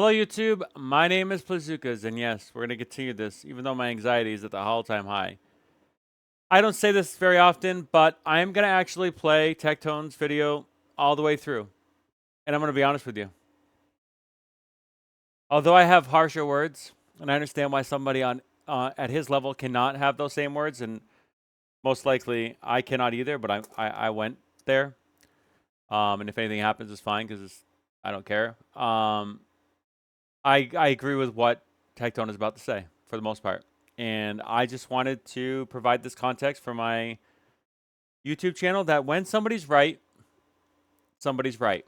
Hello, YouTube. My name is Plazookas, and yes, we're going to continue this, even though my anxiety is at the all-time high. I don't say this very often, but I am going to actually play Tectone's video all the way through, and I'm going to be honest with you. Although I have harsher words, and I understand why somebody on at his level cannot have those same words, and most likely I cannot either, but I went there. And if anything happens, it's fine because I don't care. I agree with what Tectone is about to say for the most part. And I just wanted to provide this context for my YouTube channel that when somebody's right, somebody's right.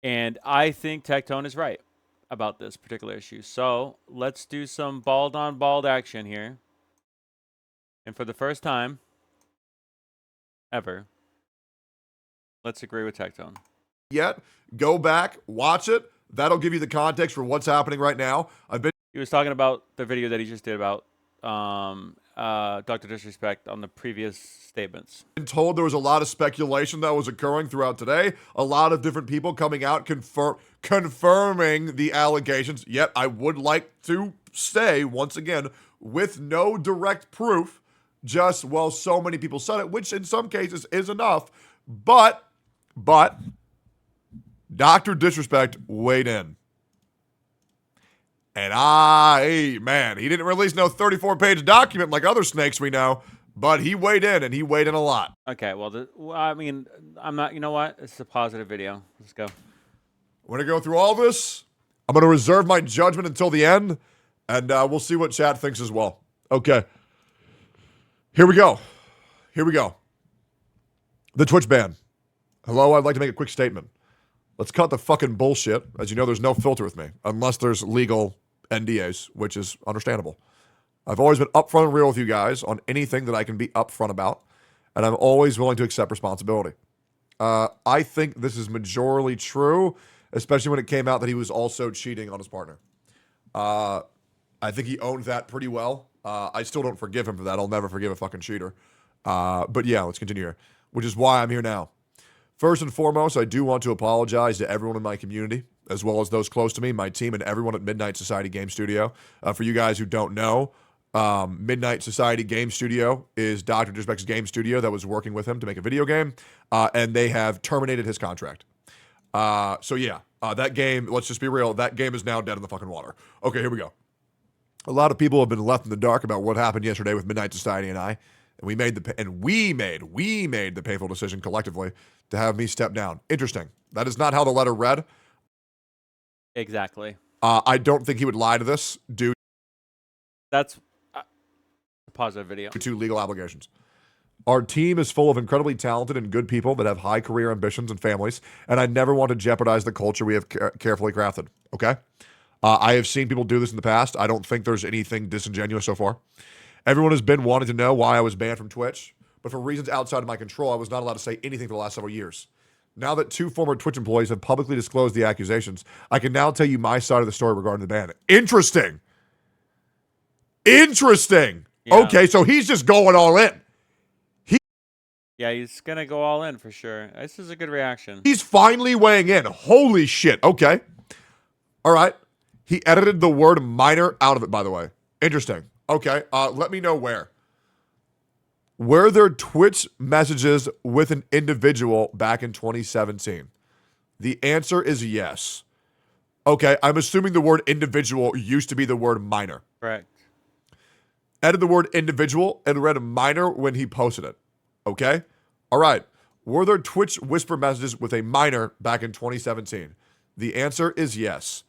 And I think Tectone is right about this particular issue. So let's do some bald on bald action here. And for the first time ever, let's agree with Tectone. Yet, go back, watch it. That'll give you the context for what's happening right now. He was talking about the video that he just did about Dr. Disrespect on the previous statements. Been told there was a lot of speculation that was occurring throughout today. A lot of different people coming out confirming the allegations. Yet, I would like to say, once again, with no direct proof, just, well, so many people said it, which in some cases is enough. But, Dr. Disrespect weighed in. And man, he didn't release no 34-page document like other snakes we know, but he weighed in, and he weighed in a lot. Okay, well, I mean, I'm not, you know what? It's a positive video. Let's go. We're going to go through all this. I'm going to reserve my judgment until the end, and we'll see what chat thinks as well. Okay. Here we go. The Twitch ban. Hello, I'd like to make a quick statement. Let's cut the fucking bullshit. As you know, there's no filter with me, unless there's legal NDAs, which is understandable. I've always been upfront and real with you guys on anything that I can be upfront about, and I'm always willing to accept responsibility. I think this is majorly true, especially when it came out that he was also cheating on his partner. I think he owned that pretty well. I still don't forgive him for that. I'll never forgive a fucking cheater. But yeah, let's continue here, which is why I'm here now. First and foremost, I do want to apologize to everyone in my community, as well as those close to me, my team, and everyone at Midnight Society Game Studio. For you guys who don't know, Midnight Society Game Studio is Dr. Disrespect's game studio that was working with him to make a video game, and they have terminated his contract. So yeah, that game, let's just be real, that game is now dead in the fucking water. Okay, here we go. A lot of people have been left in the dark about what happened yesterday with Midnight Society and I. And we made the painful decision collectively to have me step down. Interesting. That is not how the letter read. Exactly. I don't think he would lie to this due That's a positive video. to legal obligations. Our team is full of incredibly talented and good people that have high career ambitions and families, and I never want to jeopardize the culture we have carefully crafted, okay? I have seen people do this in the past. I don't think there's anything disingenuous so far. Everyone has been wanting to know why I was banned from Twitch, but for reasons outside of my control, I was not allowed to say anything for the last several years. Now that 2 former Twitch employees have publicly disclosed the accusations, I can now tell you my side of the story regarding the ban. Interesting. Yeah. Okay, so he's just going all in. Yeah, he's going to go all in for sure. This is a good reaction. He's finally weighing in. Holy shit. Okay. All right. He edited the word minor out of it, by the way. Interesting. Okay, let me know where. Were there Twitch messages with an individual back in 2017? The answer is yes. Okay, I'm assuming the word individual used to be the word minor. Correct. Added the word individual and read minor when he posted it. Okay? All right. Were there Twitch whisper messages with a minor back in 2017? The answer is yes.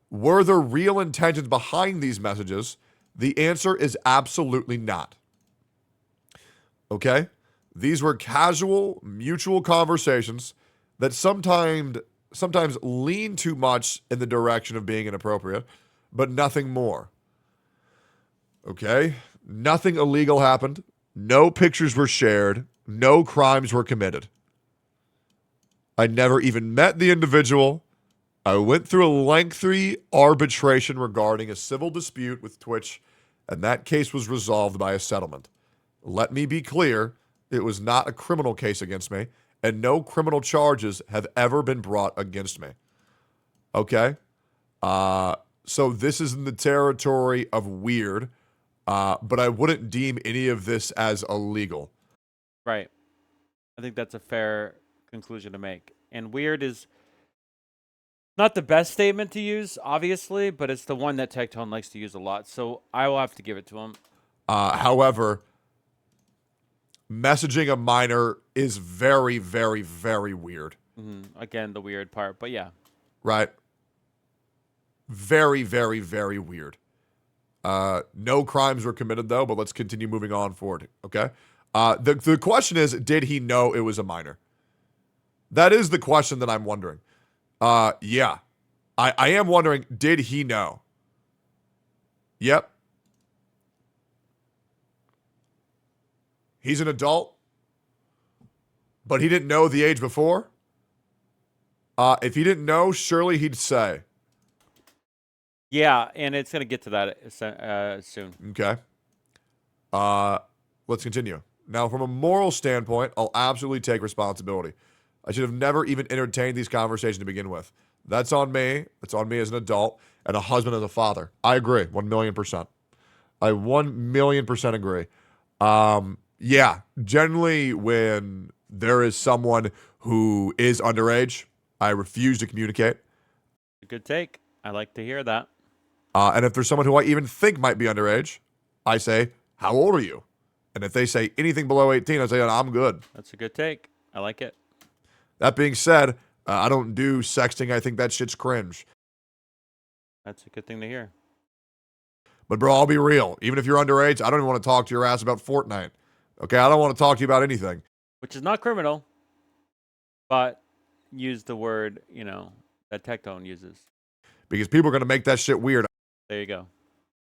Were there real intentions behind these messages? The answer is absolutely not. Okay? These were casual, mutual conversations that sometimes lean too much in the direction of being inappropriate, but nothing more. Okay? Nothing illegal happened. No pictures were shared. No crimes were committed. I never even met the individual. I went through a lengthy arbitration regarding a civil dispute with Twitch, and that case was resolved by a settlement. Let me be clear, it was not a criminal case against me, and no criminal charges have ever been brought against me. Okay. So this is in the territory of weird, but I wouldn't deem any of this as illegal. Right. I think that's a fair conclusion to make. And weird is not the best statement to use, obviously, but it's the one that Tectone likes to use a lot. So I will have to give it to him. However, messaging a minor is very, very, very weird. Again, the weird part, but yeah. Right? Very, very, very weird. No crimes were committed, though, but let's continue moving on forward, okay? The question is, did he know it was a minor? That is the question that I'm wondering. Yeah. I am wondering, did he know? Yep. He's an adult, but he didn't know the age before? If he didn't know, surely he'd say. Yeah, and it's going to get to that soon. Okay. Let's continue. Now, from a moral standpoint, I'll absolutely take responsibility. I should have never even entertained these conversations to begin with. That's on me. It's on me as an adult and a husband and a father. I agree, 1,000,000%. I 1,000,000% agree. Yeah, generally when there is someone who is underage, I refuse to communicate. Good take. I like to hear that. And if there's someone who I even think might be underage, I say, how old are you? And if they say anything below 18, I say, I'm good. That's a good take. I like it. That being said, I don't do sexting. I think that shit's cringe. That's a good thing to hear. But bro, I'll be real. Even if you're underage, I don't even want to talk to your ass about Fortnite. Okay, I don't want to talk to you about anything. Which is not criminal, but use the word, that Tectone uses. Because people are going to make that shit weird. There you go.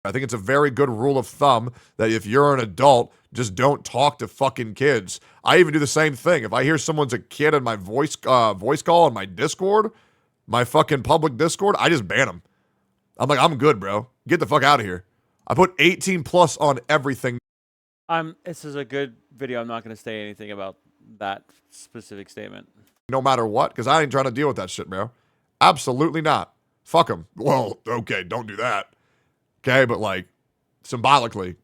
I think it's a very good rule of thumb that if you're an adult, just don't talk to fucking kids. I even do the same thing. If I hear someone's a kid in my voice call on my Discord, my fucking public Discord, I just ban them. I'm like, I'm good, bro. Get the fuck out of here. I put 18 plus on everything. This is a good video. I'm not going to say anything about that specific statement. No matter what, because I ain't trying to deal with that shit, bro. Absolutely not. Fuck them. Well, okay, don't do that. Okay, but like, symbolically,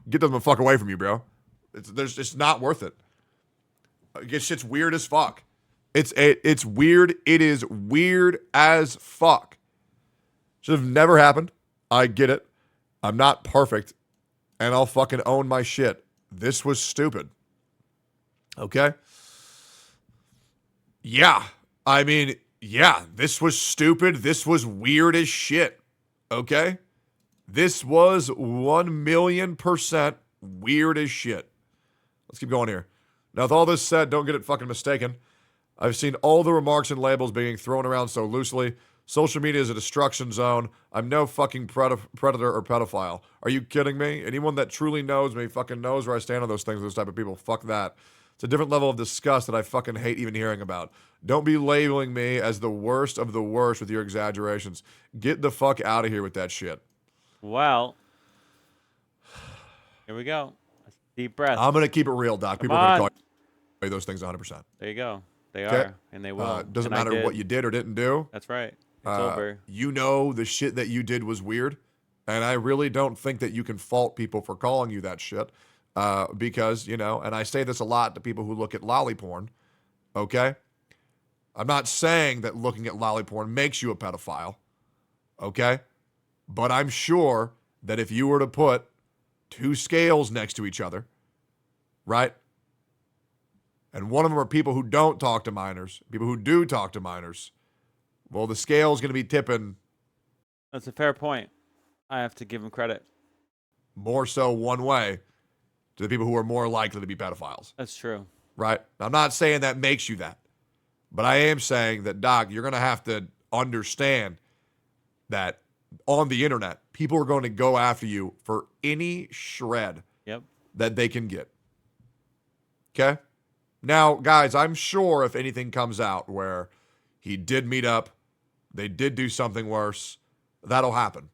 get them the fuck away from you, bro. It's not worth it. Shit's weird as fuck. It's weird. It is weird as fuck. Should have never happened. I get it. I'm not perfect, and I'll fucking own my shit. This was stupid. Okay? Yeah. I mean, yeah, this was stupid. This was weird as shit. Okay? This was 1,000,000% weird as shit. Let's keep going here. Now, with all this said, don't get it fucking mistaken. I've seen all the remarks and labels being thrown around so loosely. Social media is a destruction zone. I'm no fucking predator or pedophile. Are you kidding me? Anyone that truly knows me fucking knows where I stand on those things, those type of people. Fuck that. It's a different level of disgust that I fucking hate even hearing about. Don't be labeling me as the worst of the worst with your exaggerations. Get the fuck out of here with that shit. Well, here we go. Deep breath. I'm going to keep it real, Doc. People are going to call you those things 100%. There you go. They are, and they will. Doesn't matter what you did or didn't do. That's right. It's over. You know the shit that you did was weird, and I really don't think that you can fault people for calling you that shit because, and I say this a lot to people who look at lolly porn, okay? I'm not saying that looking at lolly porn makes you a pedophile, okay? But I'm sure that if you were to put two scales next to each other, right? And one of them are people who don't talk to minors, people who do talk to minors. Well, the scale's going to be tipping. That's a fair point. I have to give him credit. More so one way to the people who are more likely to be pedophiles. That's true. Right? I'm not saying that makes you that. But I am saying that, Doc, you're going to have to understand that on the internet, people are going to go after you for any shred that they can get. Okay? Now, guys, I'm sure if anything comes out where he did meet up, they did do something worse, that'll happen.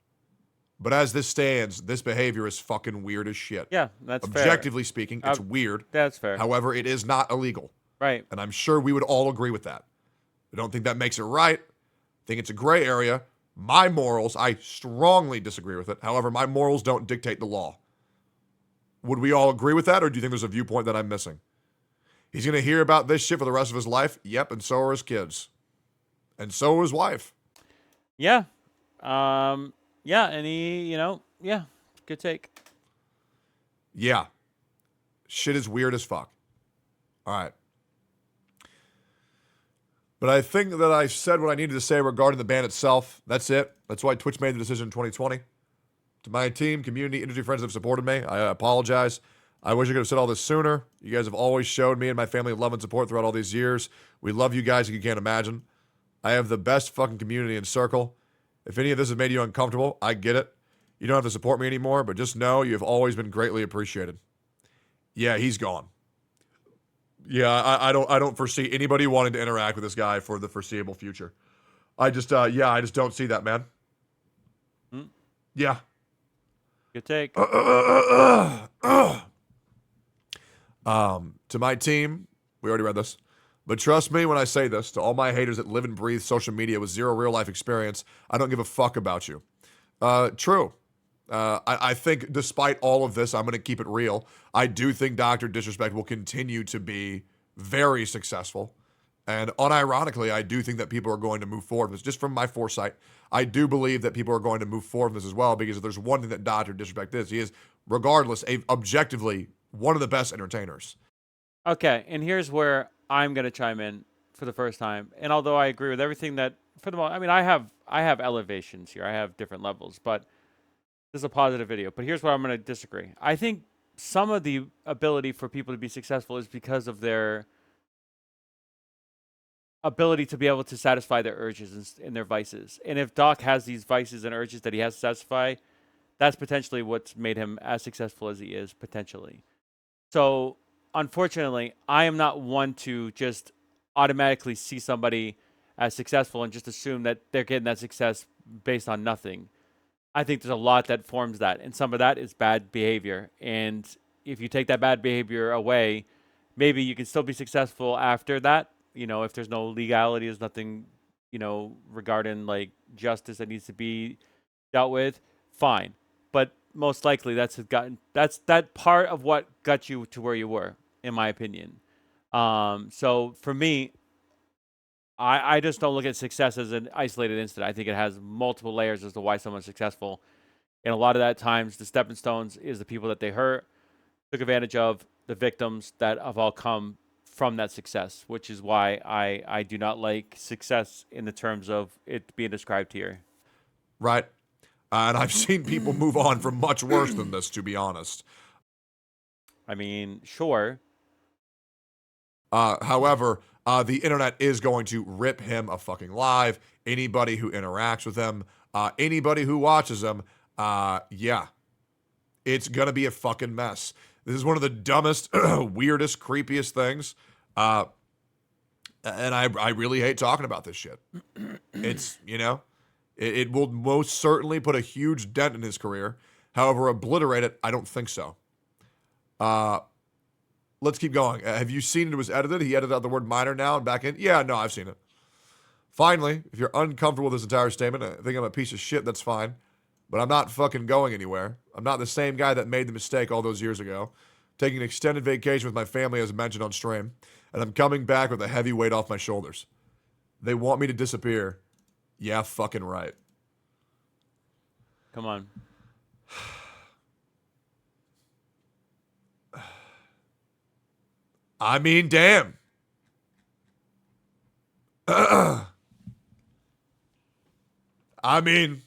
But as this stands, this behavior is fucking weird as shit. Yeah, that's fair. Objectively speaking, it's weird. That's fair. However, it is not illegal. Right. And I'm sure we would all agree with that. I don't think that makes it right, think it's a gray area. My morals, I strongly disagree with it. However, my morals don't dictate the law. Would we all agree with that, or do you think there's a viewpoint that I'm missing? He's going to hear about this shit for the rest of his life? Yep, and so are his kids. And so his wife. Yeah. Yeah, and he, yeah, good take. Yeah. Shit is weird as fuck. All right. But I think that I said what I needed to say regarding the ban itself. That's it. That's why Twitch made the decision in 2020. To my team, community, industry friends that have supported me, I apologize. I wish I could have said all this sooner. You guys have always showed me and my family love and support throughout all these years. We love you guys like you can't imagine. I have the best fucking community and circle. If any of this has made you uncomfortable, I get it. You don't have to support me anymore, but just know you have always been greatly appreciated. Yeah, he's gone. Yeah, I don't foresee anybody wanting to interact with this guy for the foreseeable future. I just don't see that, man. Hmm. Yeah. Good take. To my team, we already read this. But trust me when I say this, to all my haters that live and breathe social media with zero real life experience, I don't give a fuck about you. True. I think despite all of this, I'm going to keep it real. I do think Dr. Disrespect will continue to be very successful. And unironically, I do think that people are going to move forward with this. Just from my foresight, I do believe that people are going to move forward with this as well, because if there's one thing that Dr. Disrespect is, he is, regardless, objectively one of the best entertainers. Okay, and here's where I'm going to chime in for the first time. And although I agree with everything that, for the most, I mean, I have elevations here. I have different levels, but this is a positive video. But here's where I'm going to disagree. I think some of the ability for people to be successful is because of their ability to be able to satisfy their urges and their vices. And if Doc has these vices and urges that he has to satisfy, that's potentially what's made him as successful as he is, potentially. So, unfortunately, I am not one to just automatically see somebody as successful and just assume that they're getting that success based on nothing. I think there's a lot that forms that, and some of that is bad behavior. And if you take that bad behavior away, maybe you can still be successful after that. If there's no legality, there's nothing, regarding like justice that needs to be dealt with, fine. But most likely that's that part of what got you to where you were, in my opinion. So for me, I just don't look at success as an isolated incident. I think it has multiple layers as to why someone's successful. And a lot of that times, the stepping stones is the people that they hurt, took advantage of, the victims that have all come from that success, which is why I do not like success in the terms of it being described here. Right. And I've seen people move on from much worse than this, to be honest. I mean, sure. However, the internet is going to rip him a fucking live. Anybody who interacts with him, anybody who watches him, yeah. It's going to be a fucking mess. This is one of the dumbest, weirdest, creepiest things. And I really hate talking about this shit. It's, it will most certainly put a huge dent in his career. However, obliterate it, I don't think so. Let's keep going. Have you seen it was edited? He edited out the word minor now and back in? Yeah, no, I've seen it. Finally, if you're uncomfortable with this entire statement, I think I'm a piece of shit, that's fine. But I'm not fucking going anywhere. I'm not the same guy that made the mistake all those years ago. Taking an extended vacation with my family, as mentioned on stream. And I'm coming back with a heavy weight off my shoulders. They want me to disappear. Yeah, fucking right. Come on. I mean, damn. I mean,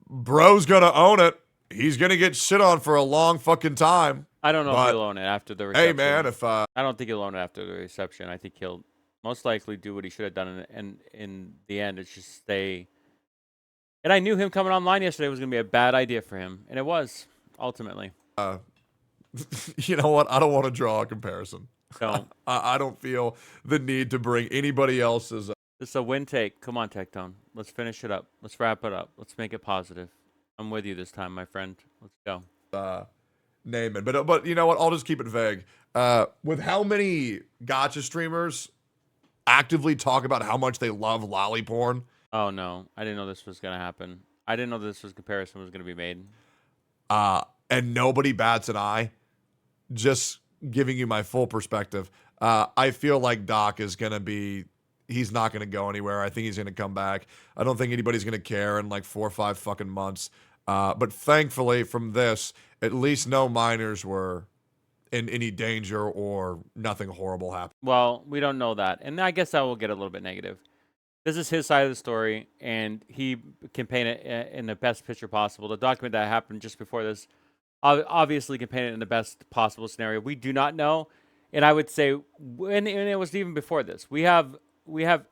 bro's gonna own it. He's gonna get shit on for a long fucking time. I don't know if he'll own it after the reception. Hey, man, if I don't think he'll own it after the reception. I think he'll most likely do what he should have done, and in the end, it's just stay. And I knew him coming online yesterday was going to be a bad idea for him, and it was, ultimately. You know what? I don't want to draw a comparison. Don't. I don't feel the need to bring anybody else's. This is a win take. Come on, Tectone. Let's finish it up. Let's wrap it up. Let's make it positive. I'm with you this time, my friend. Let's go. Name it. But you know what? I'll just keep it vague. With how many gotcha streamers actively talk about how much they love lolly porn. Oh no, I didn't know this was gonna happen. I didn't know this was comparison was gonna be made. And nobody bats an eye. Just giving you my full perspective. I feel like Doc is going to be, he's not going to go anywhere. I think he's going to come back. I don't think anybody's going to care in like 4 or 5 fucking months. But thankfully, from this, at least no minors were in any danger or nothing horrible happened. Well, we don't know that, and I guess that will get a little bit negative. This is his side of the story, and he can paint it in the best picture possible. The document that happened just before this obviously can paint it in the best possible scenario. We do not know, and I would say, and it was even before this. We have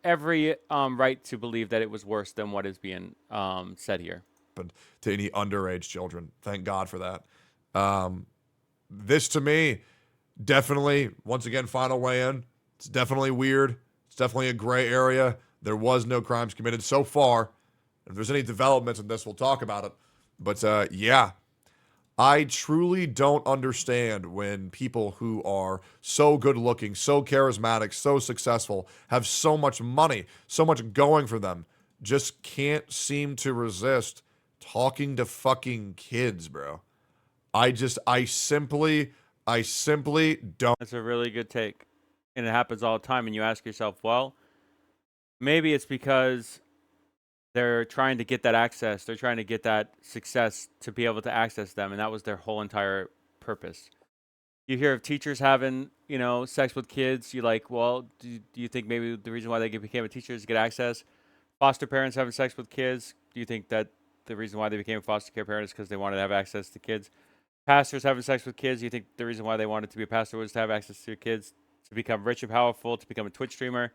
every right to believe that it was worse than what is being said here. To any underage children. Thank God for that. This to me, definitely, once again, final weigh in. It's definitely weird. It's definitely a gray area. There was no crimes committed so far. If there's any developments in this, we'll talk about it. But yeah, I truly don't understand when people who are so good looking, so charismatic, so successful, have so much money, so much going for them, just can't seem to resist talking to fucking kids, bro. I simply don't. That's a really good take, and it happens all the time. And you ask yourself, well, maybe it's because they're trying to get that access. They're trying to get that success to be able to access them, and that was their whole entire purpose. You hear of teachers having, sex with kids. You're like, well, do you think maybe the reason why they became a teacher is to get access? Foster parents having sex with kids. Do you think that the reason why they became foster care parents is because they wanted to have access to kids? Pastors having sex with kids. You think the reason why they wanted to be a pastor was to have access to kids, to become rich and powerful, to become a Twitch streamer?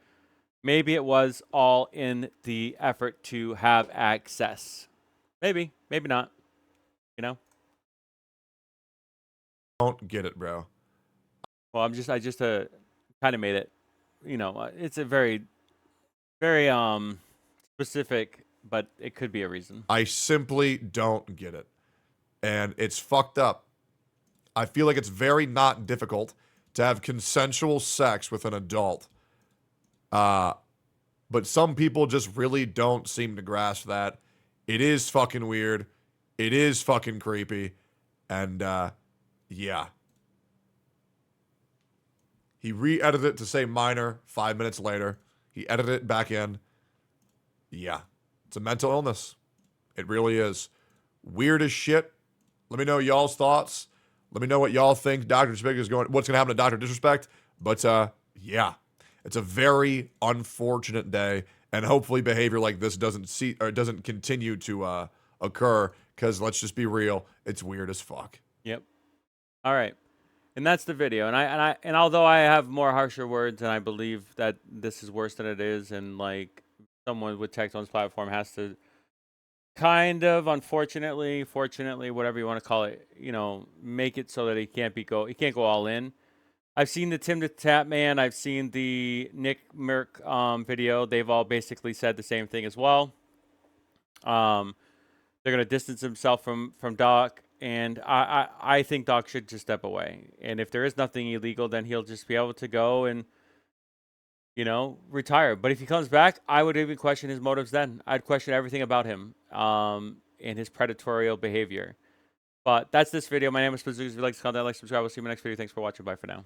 Maybe it was all in the effort to have access. Maybe not. Don't get it, bro. Well, I just kind of made it. It's a very, very specific, but it could be a reason. I simply don't get it. And it's fucked up. I feel like it's very not difficult to have consensual sex with an adult. But some people just really don't seem to grasp that. It is fucking weird. It is fucking creepy. And, yeah. He re-edited it to say minor 5 minutes later. He edited it back in. Yeah. It's a mental illness. It really is. Weird as shit. Let me know y'all's thoughts. Let me know what y'all think Dr. Disrespect is going, what's going to happen to Dr. Disrespect. But, yeah. It's a very unfortunate day, and hopefully behavior like this doesn't continue to occur, because let's just be real, it's weird as fuck. Yep. All right. And that's the video. And although I have more harsher words, and I believe that this is worse than it is, and like someone with Tectone's platform has to kind of, unfortunately, fortunately, whatever you want to call it, make it so that he can't go all in. I've seen the Tim the Tap Man. I've seen the Nick Merck video. They've all basically said the same thing as well. They're gonna distance himself from Doc, and I think Doc should just step away. And if there is nothing illegal, then he'll just be able to go and retire. But if he comes back, I would even question his motives then. I'd question everything about him and his predatory behavior. But that's this video. My name is Bazookas. If you like this content, like, subscribe. We'll see you in my next video. Thanks for watching. Bye for now.